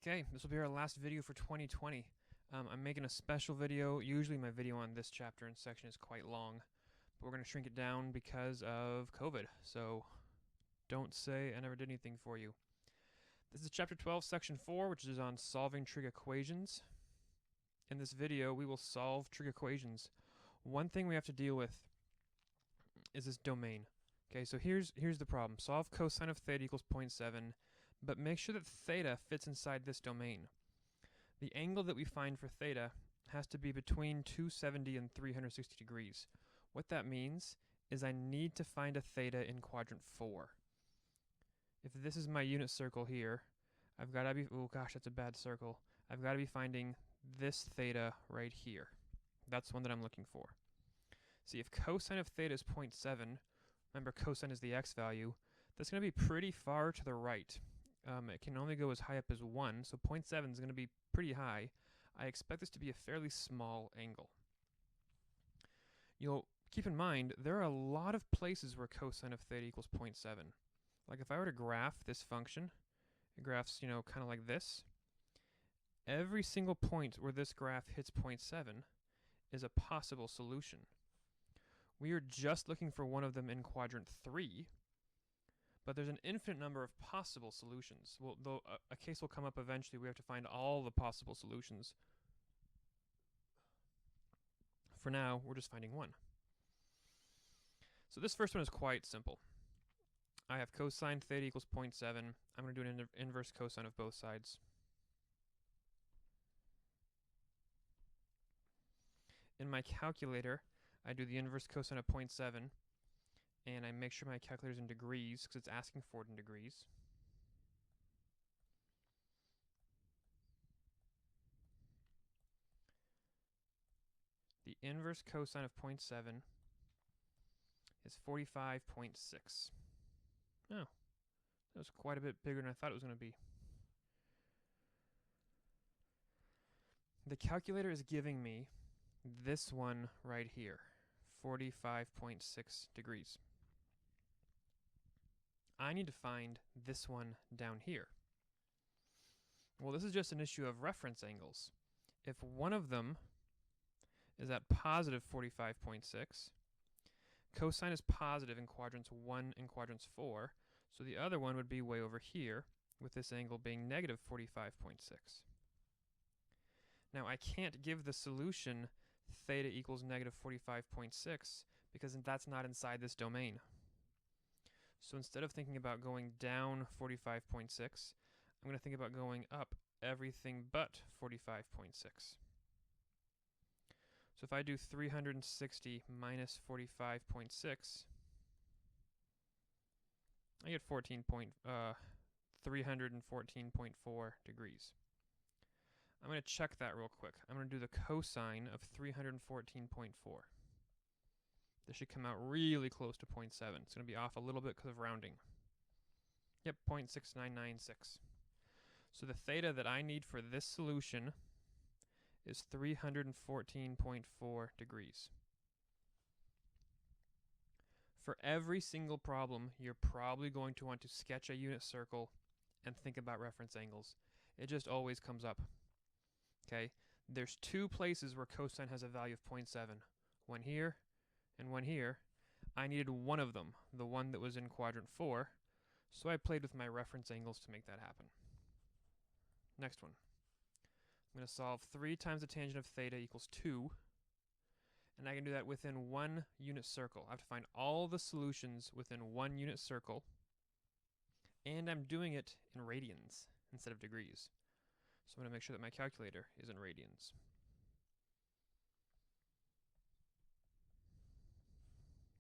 Okay, this will be our last video for 2020. I'm making a special video. Usually my video on this chapter and section is quite long, but we're going to shrink it down because of COVID. So don't say I never did anything for you. This is chapter 12, section 4, which is on solving trig equations. In this video, we will solve trig equations. One thing we have to deal with is this domain. Okay, so here's the problem. Solve cosine of theta equals 0.7, but make sure that theta fits inside this domain. The angle that we find for theta has to be between 270 and 360 degrees. What that means is I need to find a theta in quadrant 4. If this is my unit circle here, I've got to be, oh gosh, that's a bad circle. I've got to be finding this theta right here. That's one that I'm looking for. See, if cosine of theta is 0.7, remember cosine is the x value, that's going to be pretty far to the right. It can only go as high up as 1, so 0.7 is going to be pretty high. I expect this to be a fairly small angle. You'll keep in mind, there are a lot of places where cosine of theta equals 0.7. Like if I were to graph this function, it graphs, kind of like this. Every single point where this graph hits 0.7 is a possible solution. We are just looking for one of them in quadrant 3, but there's an infinite number of possible solutions. Well, though a case will come up eventually, we have to find all the possible solutions. For now, we're just finding one. So this first one is quite simple. I have cosine theta equals 0.7. I'm going to do an inverse cosine of both sides. In my calculator, I do the inverse cosine of 0.7, and I make sure my calculator is in degrees because it's asking for it in degrees. The inverse cosine of 0.7 is 45.6. Oh, that was quite a bit bigger than I thought it was going to be. The calculator is giving me this one right here, 45.6 degrees. I need to find this one down here. Well, this is just an issue of reference angles. If one of them is at positive 45.6, cosine is positive in quadrants 1 and quadrants 4, so the other one would be way over here, with this angle being negative 45.6. Now, I can't give the solution theta equals negative 45.6 because that's not inside this domain. So instead of thinking about going down 45.6, I'm going to think about going up everything but 45.6. So if I do 360 minus 45.6, I get 314.4 degrees. I'm going to check that real quick. I'm going to do the cosine of 314.4. This should come out really close to 0.7. It's going to be off a little bit because of rounding. Yep, 0.6996. So the theta that I need for this solution is 314.4 degrees. For every single problem, you're probably going to want to sketch a unit circle and think about reference angles. It just always comes up. Okay, there's two places where cosine has a value of 0.7. One here and one here. I needed one of them, the one that was in quadrant 4, so I played with my reference angles to make that happen. Next one. I'm going to solve 3 times the tangent of theta equals 2, and I can do that within one unit circle. I have to find all the solutions within one unit circle, and I'm doing it in radians instead of degrees. So I'm going to make sure that my calculator is in radians.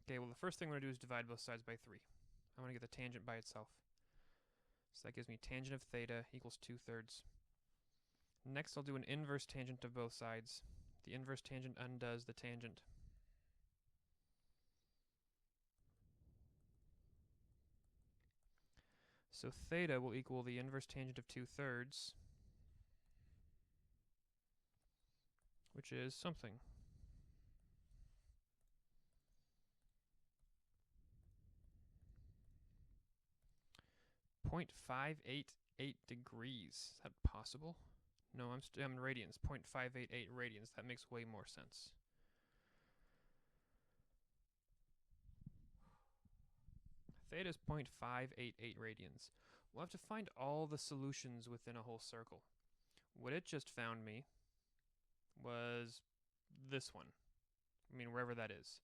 Okay, well the first thing I'm going to do is divide both sides by 3. I want to get the tangent by itself. So that gives me tangent of theta equals 2/3. Next I'll do an inverse tangent of both sides. The inverse tangent undoes the tangent. So theta will equal the inverse tangent of 2/3, which is something. 0.588. 8 degrees. Is that possible? No, I'm in radians. 0.588 radians. That makes way more sense. Theta is 0.588 radians. We'll have to find all the solutions within a whole circle. What it just found me was this one. I mean, wherever that is.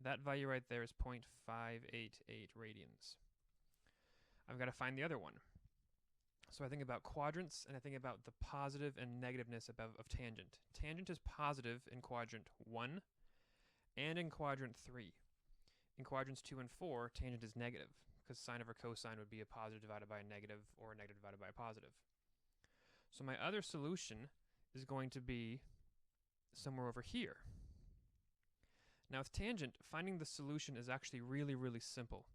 That value right there is 0.588 radians. I've got to find the other one. So I think about quadrants, and I think about the positive and negativeness of tangent. Tangent is positive in quadrant 1 and in quadrant 3. In quadrants 2 and 4, tangent is negative, because sine over cosine would be a positive divided by a negative, or a negative divided by a positive. So my other solution is going to be somewhere over here. Now with tangent, finding the solution is actually really, really simple.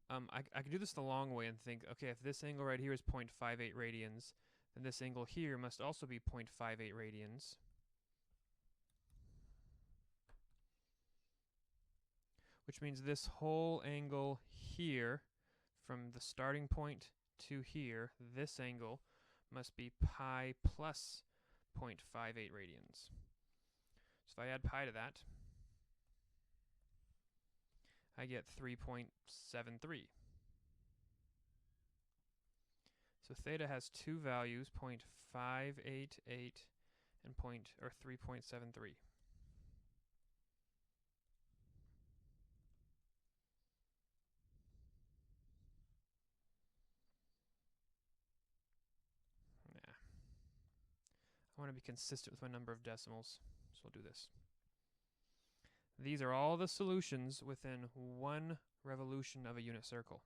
I could do this the long way and think, okay, if this angle right here is 0.58 radians, then this angle here must also be 0.58 radians. Which means this whole angle here, from the starting point to here, this angle must be pi plus 0.58 radians. So if I add pi to that, I get 3.73. So theta has two values, 0.588 and 3.73. I want to be consistent with my number of decimals, so I'll do this. These are all the solutions within one revolution of a unit circle.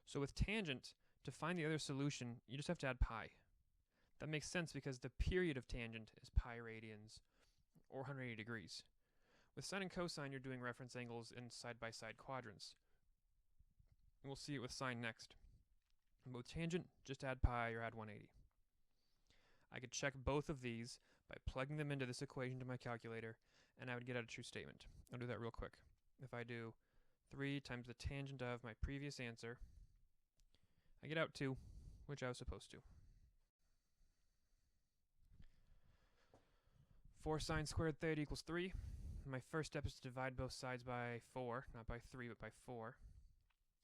So with tangent, to find the other solution, you just have to add pi. That makes sense because the period of tangent is pi radians, or 180 degrees. With sine and cosine, you're doing reference angles in side-by-side quadrants. And we'll see it with sine next. But with tangent, just add pi or add 180. I could check both of these by plugging them into this equation to my calculator, and I would get out a true statement. I'll do that real quick. If I do 3 times the tangent of my previous answer, I get out 2, which I was supposed to. 4 sine squared theta equals 3. My first step is to divide both sides by 4, not by 3, but by 4.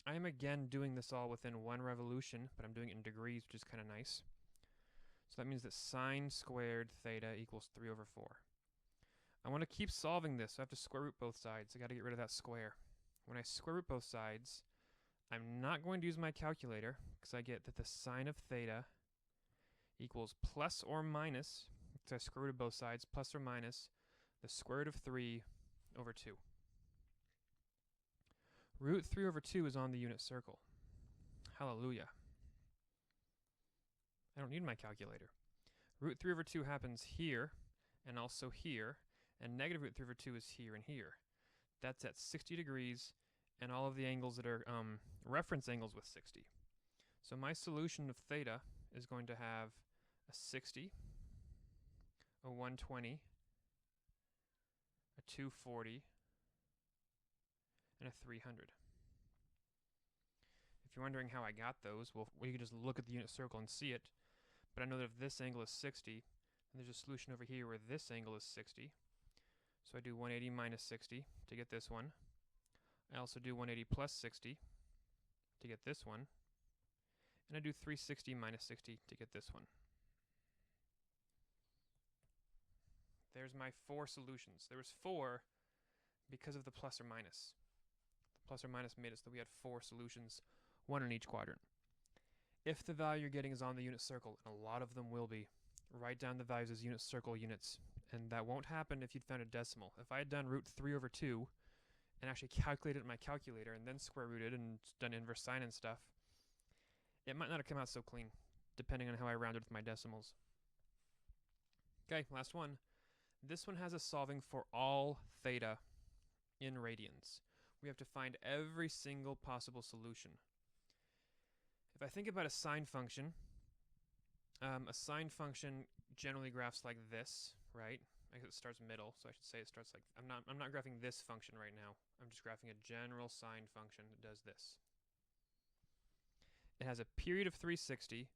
I am again doing this all within one revolution, but I'm doing it in degrees, which is kind of nice. So that means that sine squared theta equals 3 over 4. I want to keep solving this, so I have to square root both sides. I got to get rid of that square. When I square root both sides, I'm not going to use my calculator, because I get that the sine of theta equals plus or minus, because I square rooted both sides, plus or minus the square root of 3 over 2. Root 3 over 2 is on the unit circle. Hallelujah. I don't need my calculator. Root 3 over 2 happens here, and also here, and negative root 3 over 2 is here and here. That's at 60 degrees, and all of the angles that are reference angles with 60. So my solution of theta is going to have a 60, a 120, a 240, and a 300. If you're wondering how I got those, well, we can just look at the unit circle and see it. But I know that if this angle is 60, then there's a solution over here where this angle is 60. So I do 180 minus 60 to get this one. I also do 180 plus 60 to get this one. And I do 360 minus 60 to get this one. There's my 4 solutions. There was 4 because of the plus or minus. The plus or minus made it so that we had 4 solutions, 1 in each quadrant. If the value you're getting is on the unit circle, and a lot of them will be, write down the values as unit circle units. And that won't happen if you'd found a decimal. If I had done root 3 over 2 and actually calculated it in my calculator and then square rooted and done inverse sine and stuff, it might not have come out so clean, depending on how I rounded with my decimals. Okay, last one. This one has us solving for all theta in radians. We have to find every single possible solution. If I think about a sine function generally graphs like this, right? I guess it starts middle, so I should say it starts like, I'm not graphing this function right now. I'm just graphing a general sine function that does this. It has a period of 360,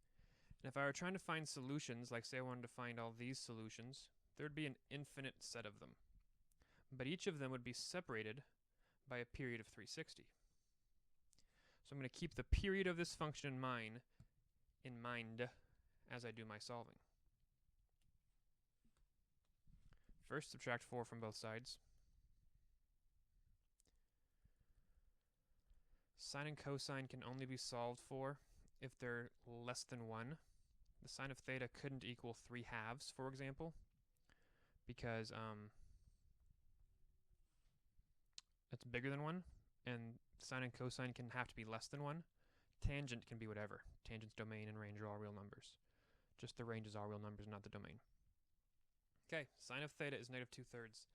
and if I were trying to find solutions, like say I wanted to find all these solutions, there would be an infinite set of them. But each of them would be separated by a period of 360. So I'm going to keep the period of this function in mind as I do my solving. First, subtract 4 from both sides. Sine and cosine can only be solved for if they're less than 1. The sine of theta couldn't equal 3/2, for example, because it's bigger than 1, and sine and cosine can have to be less than 1. Tangent can be whatever. Tangent's domain and range are all real numbers. Just the range is all real numbers, not the domain. Okay, sine of theta is -2/3.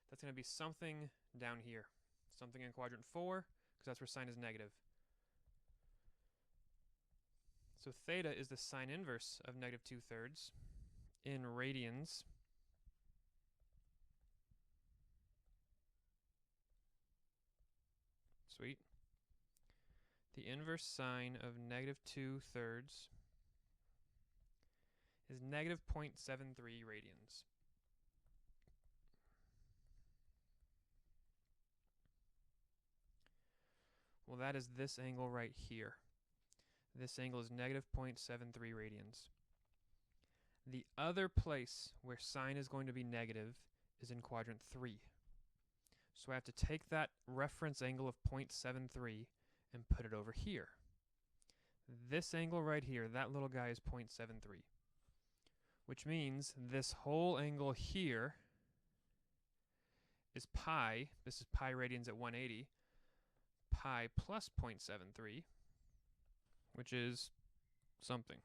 That's going to be something down here. Something in quadrant 4, because that's where sine is negative. So theta is the sine inverse of -2/3 in radians. Sweet. The inverse sine of -2/3 is -0.73 radians. Well, that is this angle right here. This angle is -0.73 radians. The other place where sine is going to be negative is in quadrant 3. So I have to take that reference angle of 0.73 and put it over here. This angle right here, that little guy, is 0.73. Which means this whole angle here is pi. This is pi radians at 180. Pi plus 0.73, which is something.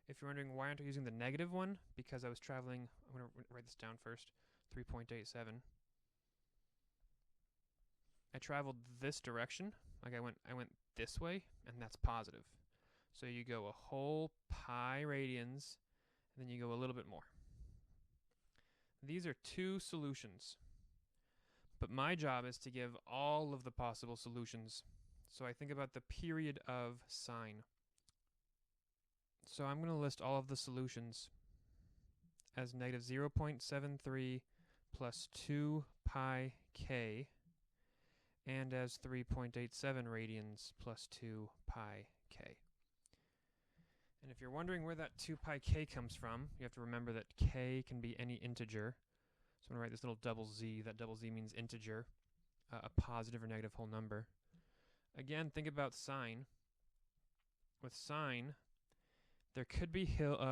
If you're wondering why aren't I using the negative one, because I was traveling, I'm going to write this down first, 3.87. I traveled this direction, like I went this way, and that's positive. So you go a whole pi radians, and then you go a little bit more. These are two solutions, but my job is to give all of the possible solutions. So I think about the period of sine. So I'm going to list all of the solutions as -0.73 plus 2 pi k, and as 3.87 radians plus 2 pi k. And if you're wondering where that 2 pi k comes from, you have to remember that k can be any integer. So I'm going to write this little double z. That double z means integer, a positive or negative whole number. Again, think about sine. With sine, there could be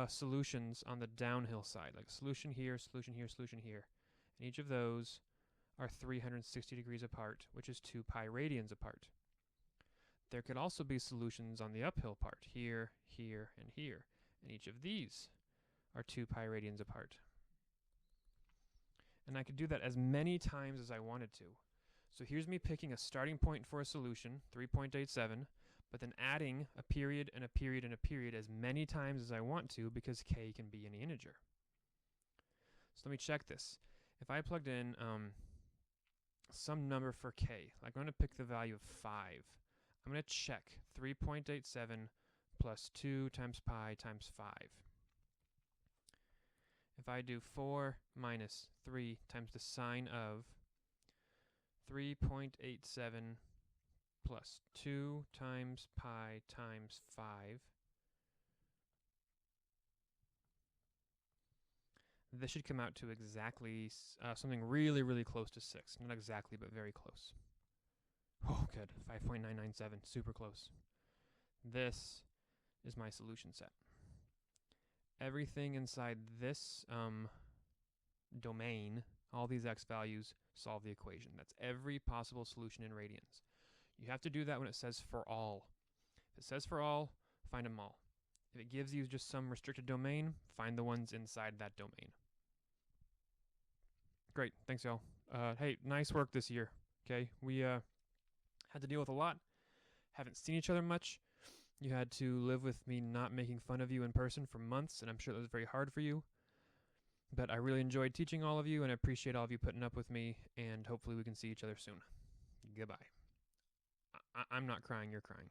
solutions on the downhill side, like solution here, solution here, solution here. And each of those are 360 degrees apart, which is 2 pi radians apart. There could also be solutions on the uphill part, here, here, and here. And each of these are 2 pi radians apart. And I could do that as many times as I wanted to. So here's me picking a starting point for a solution, 3.87, but then adding a period and a period and a period as many times as I want to, because k can be any integer. So let me check this. If I plugged in some number for k, like I'm going to pick the value of 5, I'm going to check 3.87 plus 2 times pi times 5. If I do 4 minus 3 times the sine of 3.87 plus 2 times pi times 5, this should come out to exactly something really, really close to 6. Not exactly, but very close. Oh, good. 5.997. Super close. This is my solution set. Everything inside this domain, all these x values, solve the equation. That's every possible solution in radians. You have to do that when it says for all. If it says for all, find them all. If it gives you just some restricted domain, find the ones inside that domain. Great. Thanks, y'all. Hey, nice work this year. Okay, we had to deal with a lot. Haven't seen each other much. You had to live with me not making fun of you in person for months, and I'm sure that was very hard for you. But I really enjoyed teaching all of you, and I appreciate all of you putting up with me, and hopefully we can see each other soon. Goodbye. I'm not crying, you're crying.